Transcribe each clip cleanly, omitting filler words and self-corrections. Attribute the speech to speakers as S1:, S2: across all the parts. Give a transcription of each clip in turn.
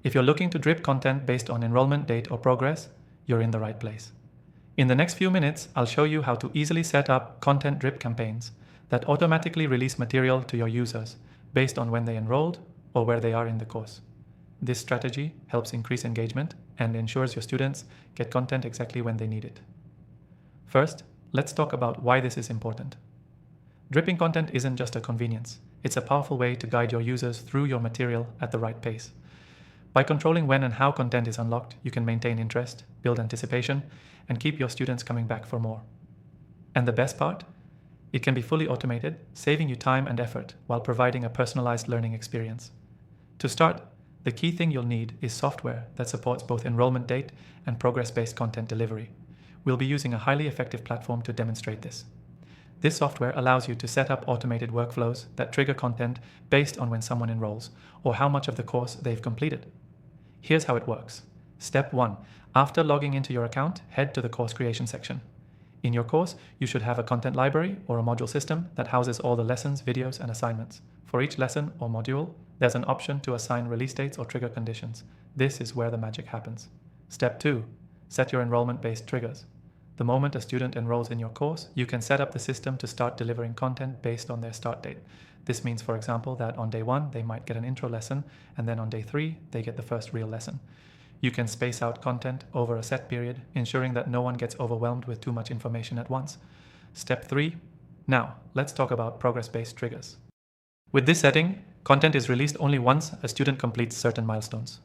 S1: If you're looking to drip content based on enrollment date or progress, you're in the right place. In the next few minutes, I'll show you how to easily set up content drip campaigns that automatically release material to your users based on when they enrolled or where they are in the course. This strategy helps increase engagement and ensures your students get content exactly when they need it. First, let's talk about why this is important. Dripping content isn't just a convenience. It's a powerful way to guide your users through your material at the right pace. By controlling when and how content is unlocked, you can maintain interest, build anticipation, and keep your students coming back for more. And the best part? It can be fully automated, saving you time and effort while providing a personalized learning experience. To start, the key thing you'll need is software that supports both enrollment date and progress-based content delivery. We'll be using a highly effective platform to demonstrate this. This software allows you to set up automated workflows that trigger content based on when someone enrolls or how much of the course they've completed. Here's how it works. Step 1. After logging into your account, head to the course creation section. In your course, you should have a content library or a module system that houses all the lessons, videos, and assignments. For each lesson or module, there's an option to assign release dates or trigger conditions. This is where the magic happens. Step 2. Set your enrollment-based triggers. The moment a student enrolls in your course, you can set up the system to start delivering content based on their start date. This means, for example, that on day 1, they might get an intro lesson, and then on day 3, they get the first real lesson. You can space out content over a set period, ensuring that no one gets overwhelmed with too much information at once. Step 3. Now, let's talk about progress-based triggers. With this setting, content is released only once a student completes certain milestones.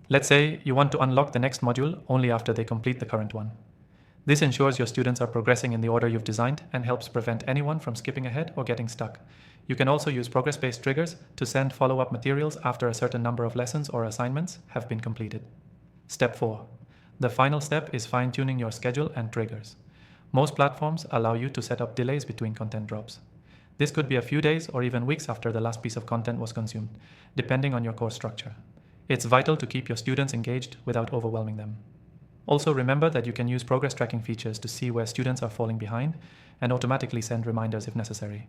S1: Let's say you want to unlock the next module only after they complete the current one. This ensures your students are progressing in the order you've designed and helps prevent anyone from skipping ahead or getting stuck. You can also use progress-based triggers to send follow-up materials after a certain number of lessons or assignments have been completed. Step 4. The final step is fine-tuning your schedule and triggers. Most platforms allow you to set up delays between content drops. This could be a few days or even weeks after the last piece of content was consumed, depending on your course structure. It's vital to keep your students engaged without overwhelming them. Also remember that you can use progress tracking features to see where students are falling behind and automatically send reminders if necessary.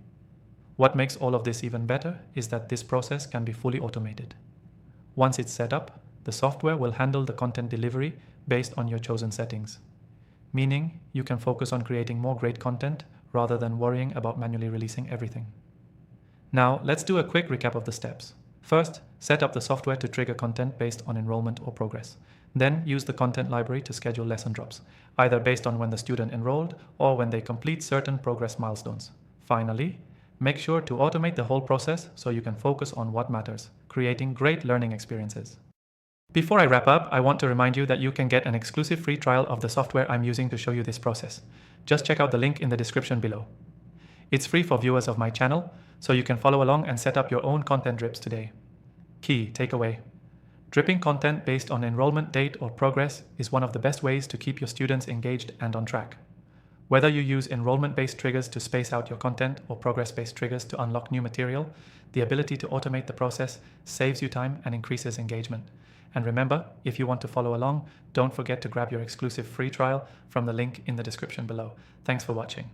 S1: What makes all of this even better is that this process can be fully automated. Once it's set up, the software will handle the content delivery based on your chosen settings, meaning you can focus on creating more great content rather than worrying about manually releasing everything. Now, let's do a quick recap of the steps. First, set up the software to trigger content based on enrollment or progress. Then use the content library to schedule lesson drops, either based on when the student enrolled or when they complete certain progress milestones. Finally, make sure to automate the whole process so you can focus on what matters, creating great learning experiences. Before I wrap up, I want to remind you that you can get an exclusive free trial of the software I'm using to show you this process. Just check out the link in the description below. It's free for viewers of my channel, so you can follow along and set up your own content drips today. Key takeaway. Dripping content based on enrollment date or progress is one of the best ways to keep your students engaged and on track. Whether you use enrollment-based triggers to space out your content or progress-based triggers to unlock new material, the ability to automate the process saves you time and increases engagement. And remember, if you want to follow along, don't forget to grab your exclusive free trial from the link in the description below. Thanks for watching.